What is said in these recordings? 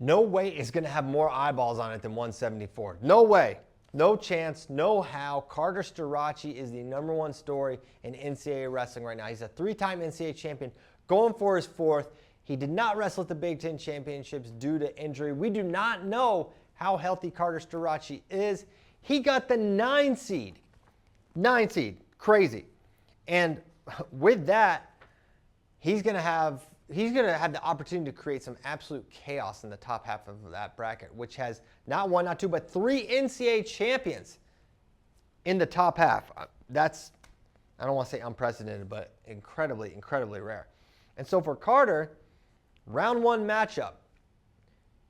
No weight is going to have more eyeballs on it than 174. No way. No chance. No how. Carter Starocci is the #1 story in NCAA wrestling right now. He's a 3-time NCAA champion, going for his 4th. He did not wrestle at the Big Ten Championships due to injury. We do not know how healthy Carter Starocci is. He got the 9 seed. 9 seed. Crazy. And with that, he's going to have the opportunity to create some absolute chaos in the top half of that bracket, which has not 1, not 2, but 3 NCAA champions in the top half. That's, I don't want to say unprecedented, but incredibly, incredibly rare. And so for Carter, round 1 matchup,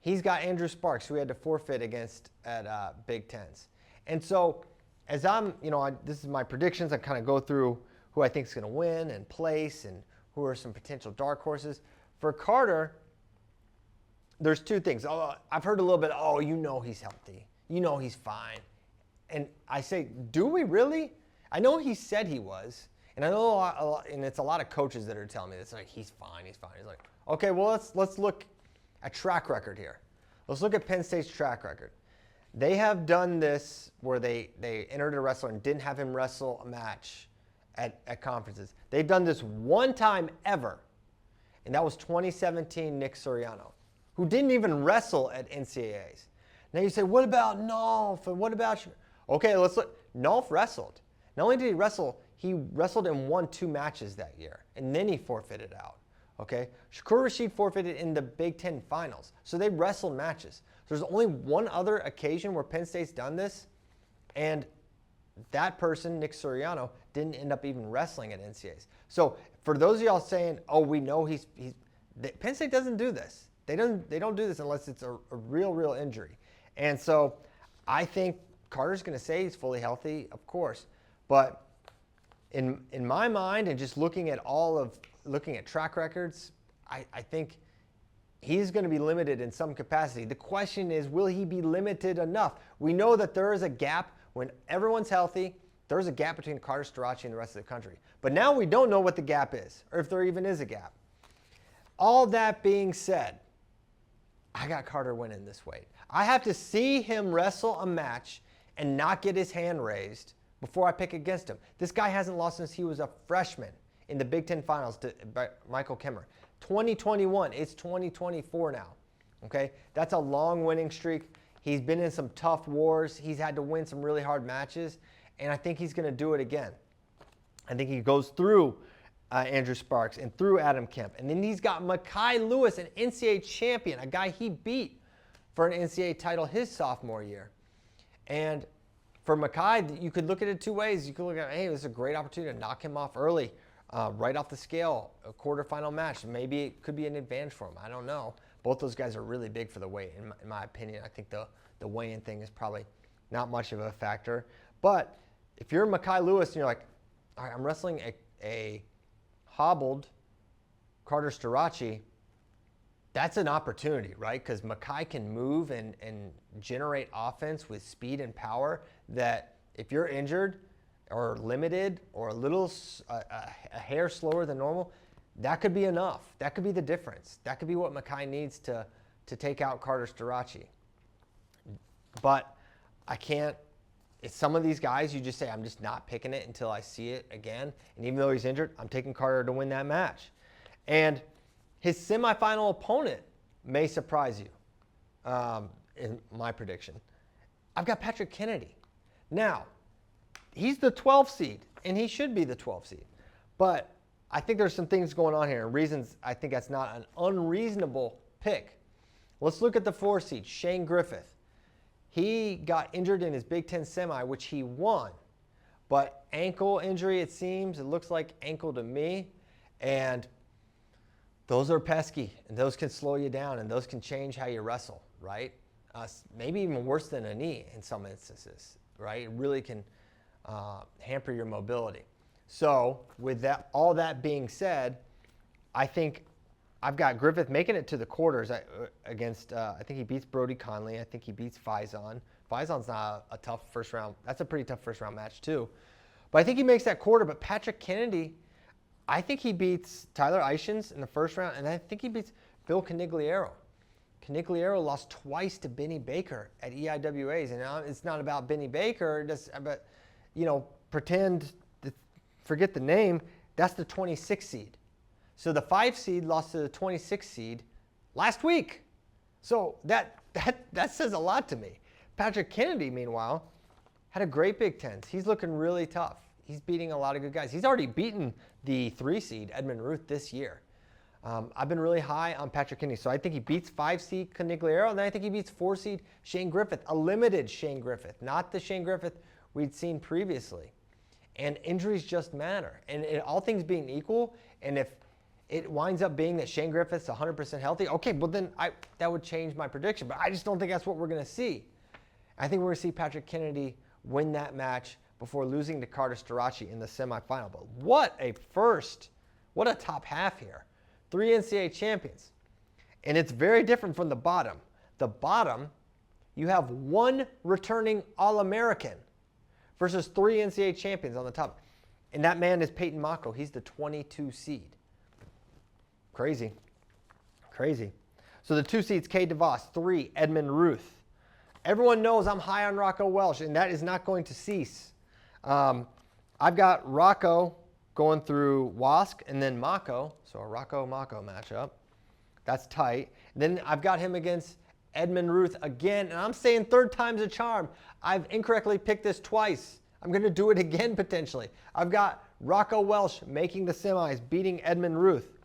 he's got Andrew Sparks, who he had to forfeit against at Big Tens. And so as this is my predictions. I kind of go through who I think is going to win and place and who are some potential dark horses. For Carter, there's 2 things. I've heard a little bit, he's healthy. He's fine. And I say, do we really? I know he said he was. And I know and it's a lot of coaches that are telling me this. Like, he's fine. He's like, okay, well, let's look at track record here. Let's look at Penn State's track record. They have done this where they entered a wrestler and didn't have him wrestle a match at conferences. They've done this 1 time ever, and that was 2017 Nick Soriano, who didn't even wrestle at NCAAs. Now you say, what about Nolf? And what about you? Okay, let's look. Nolf wrestled. Not only did he wrestled and won 2 matches that year, and then he forfeited out. Okay, Shakur Rasheed forfeited in the Big Ten finals, so they wrestled matches. There's only 1 other occasion where Penn State's done this, and that person, Nick Soriano, didn't end up even wrestling at NCAAs. So for those of y'all saying, we know Penn State doesn't do this. They don't do this unless it's a real injury. And so I think Carter's going to say he's fully healthy, of course, but in my mind, and just looking at track records, I think he's going to be limited in some capacity. The question is, will he be limited enough? We know that there is a gap when everyone's healthy. There's a gap between Carter Starocci and the rest of the country. But now we don't know what the gap is, or if there even is a gap. All that being said, I got Carter winning this weight. I have to see him wrestle a match and not get his hand raised before I pick against him. This guy hasn't lost since he was a freshman in the Big Ten Finals by Michael Kimmer. 2021, it's 2024 now. Okay, that's a long winning streak. He's been in some tough wars. He's had to win some really hard matches, and I think he's going to do it again. I think he goes through Andrew Sparks and through Adam Kemp. And then he's got Mekhi Lewis, an NCAA champion, a guy he beat for an NCAA title his sophomore year. And for Mekhi, you could look at it 2 ways. You could look at, hey, this is a great opportunity to knock him off early, right off the scale, a quarterfinal match. Maybe it could be an advantage for him. I don't know. Both those guys are really big for the weight, in my opinion. I think the weigh-in thing is probably not much of a factor. But if you're Mekhi Lewis and you're like, all right, I'm wrestling a hobbled Carter Starocci, that's an opportunity, right? Because Mekhi can move and generate offense with speed and power that if you're injured or limited or a hair slower than normal, that could be enough. That could be the difference. That could be what Mekhi needs to take out Carter Starocci. But I can't. It's some of these guys, you just say, I'm just not picking it until I see it again. And even though he's injured, I'm taking Carter to win that match. And his semifinal opponent may surprise you, in my prediction. I've got Patrick Kennedy. Now, he's the 12th seed, and he should be the 12th seed. But I think there's some things going on here, and reasons I think that's not an unreasonable pick. Let's look at the 4 seed, Shane Griffith. He got injured in his Big Ten semi, which he won. But ankle injury, it seems. It looks like ankle to me. And those are pesky, and those can slow you down, and those can change how you wrestle, right? Maybe even worse than a knee in some instances, right? It really can hamper your mobility. So with that, all that being said, I think I've got Griffith making it to the quarters against, I think he beats Brody Conley. I think he beats Faison. Faison's not a tough first round. That's a pretty tough first round match too. But I think he makes that quarter. But Patrick Kennedy, I think he beats Tyler Eichens in the first round. And I think he beats Bill Canigliaro. Canigliaro lost twice to Benny Baker at EIWAs. And it's not about Benny Baker, but, forget the name, that's the 26 seed. So the 5 seed lost to the 26 seed last week. So that says a lot to me. Patrick Kennedy, meanwhile, had a great Big Ten. He's looking really tough. He's beating a lot of good guys. He's already beaten the 3 seed, Edmund Ruth, this year. I've been really high on Patrick Kennedy. So I think he beats 5 seed Canigliaro, and then I think he beats 4 seed Shane Griffith, a limited Shane Griffith, not the Shane Griffith we'd seen previously. And injuries just matter. And all things being equal, and if it winds up being that Shane Griffith's 100% healthy, okay, well then that would change my prediction. But I just don't think that's what we're going to see. I think we're going to see Patrick Kennedy win that match before losing to Carter Starocci in the semifinal. But what a first. What a top half here. 3 NCAA champions. And it's very different from the bottom. The bottom, you have 1 returning All-American versus 3 NCAA champions on the top. And that man is Peyton Mako. He's the 22 seed. Crazy. Crazy. So the 2 seeds, Cade DeVos. 3, Edmund Ruth. Everyone knows I'm high on Rocco Welsh, and that is not going to cease. I've got Rocco going through Wask and then Mako. So a Rocco-Mako matchup. That's tight. And then I've got him against Edmund Ruth again. And I'm saying 3rd time's a charm. I've incorrectly picked this twice. I'm going to do it again potentially. I've got Rocco Welsh making the semis, beating Edmund Ruth.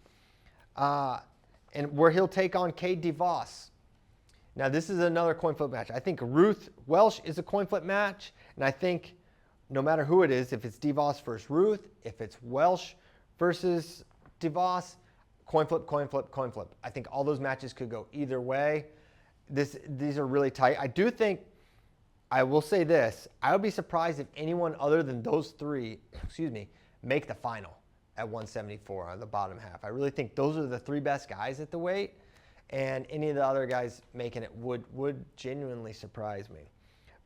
And where he'll take on Cade DeVos. Now, this is another coin flip match. I think Ruth-Welsh is a coin flip match. And I think no matter who it is, if it's DeVos versus Ruth, if it's Welsh versus DeVos, coin flip, coin flip, coin flip. I think all those matches could go either way. These are really tight. I will say this. I would be surprised if anyone other than those 3, make the final at 174 on the bottom half. I really think those are the 3 best guys at the weight. And any of the other guys making it would genuinely surprise me.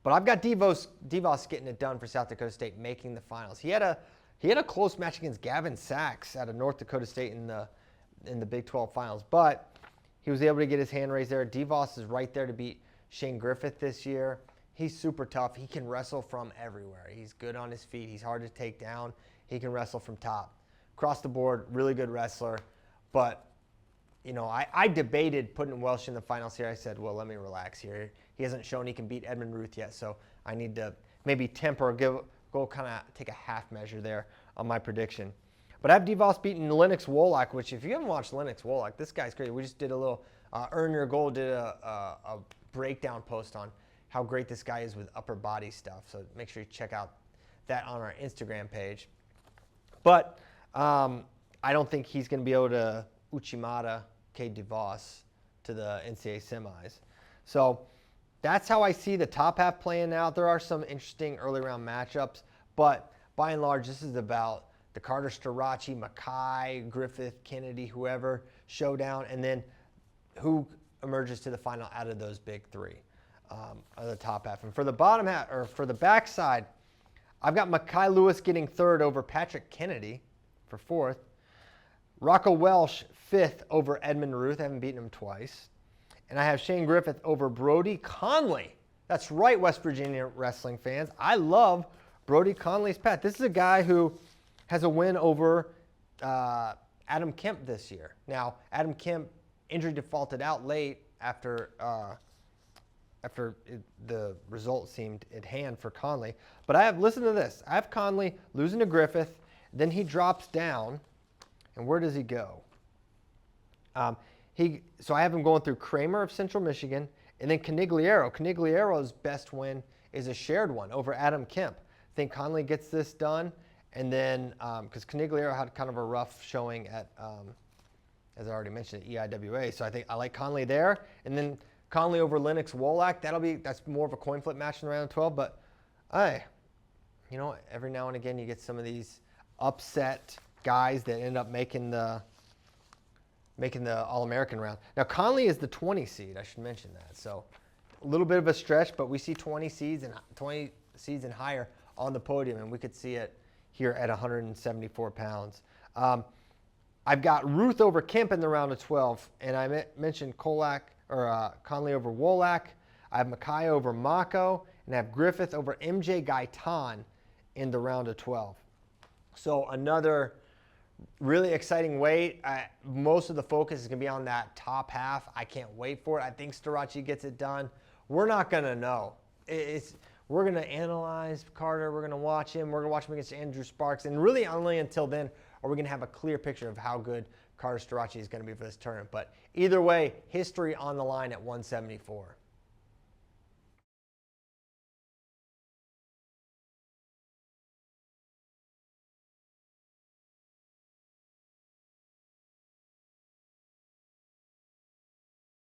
But I've got DeVos getting it done for South Dakota State, making the finals. He had a close match against Gavin Sachs out of North Dakota State in the Big 12 finals, but he was able to get his hand raised there. DeVos is right there to beat Shane Griffith this year. He's super tough. He can wrestle from everywhere. He's good on his feet. He's hard to take down. He can wrestle from top. Across the board, really good wrestler. But I debated putting Welsh in the finals here. I said, well, let me relax here. He hasn't shown he can beat Edmund Ruth yet, so I need to maybe temper, go kind of take a half measure there on my prediction. But I have DeVos beating Lennox Wolak, which if you haven't watched Lennox Wolak, this guy's crazy. We just did a little Earn Your Goal, did a breakdown post on how great this guy is with upper body stuff. So make sure you check out that on our Instagram page. But I don't think he's going to be able to Uchimata Cade DeVos to the NCAA semis. So that's how I see the top half playing out. There are some interesting early round matchups, but by and large, this is about the Carter Starocci, Mackay, Griffith, Kennedy, whoever, showdown, and then who emerges to the final out of those big 3 of the top half. And for the bottom half, or for the backside, I've got Mackay Lewis getting 3rd over Patrick Kennedy for 4th. Rocco Welsh 5th over Edmund Ruth. I haven't beaten him twice. And I have Shane Griffith over Brody Conley. That's right, West Virginia wrestling fans. I love Brody Conley's path. This is a guy who has a win over Adam Kemp this year. Now, Adam Kemp injury defaulted out late after the result seemed at hand for Conley. But listen to this. I have Conley losing to Griffith. Then he drops down. And where does he go? So I have him going through Kramer of Central Michigan, and then Canigliaro. Canigliaro's best win is a shared one over Adam Kemp. I think Conley gets this done, and then because Canigliaro had kind of a rough showing at, as I already mentioned, at EIWA. So I think I like Conley there, and then Conley over Lennox Wolak. That's more of a coin flip match in the round of 12. But every now and again you get some of these upset guys that end up making the All-American round. Now, Conley is the 20 seed. I should mention that. So a little bit of a stretch, but we see 20 seeds and higher on the podium, and we could see it here at 174 pounds. I've got Ruth over Kemp in the round of 12, and I mentioned Conley over Wolak. I have Makai over Mako, and I have Griffith over MJ Gaitan in the round of 12. So another really exciting weight. Most of the focus is going to be on that top half. I can't wait for it. I think Starocci gets it done. We're not going to know. We're going to analyze Carter. We're going to watch him. We're going to watch him against Andrew Sparks. And really only until then are we going to have a clear picture of how good Carter Starocci is going to be for this tournament. But either way, history on the line at 174.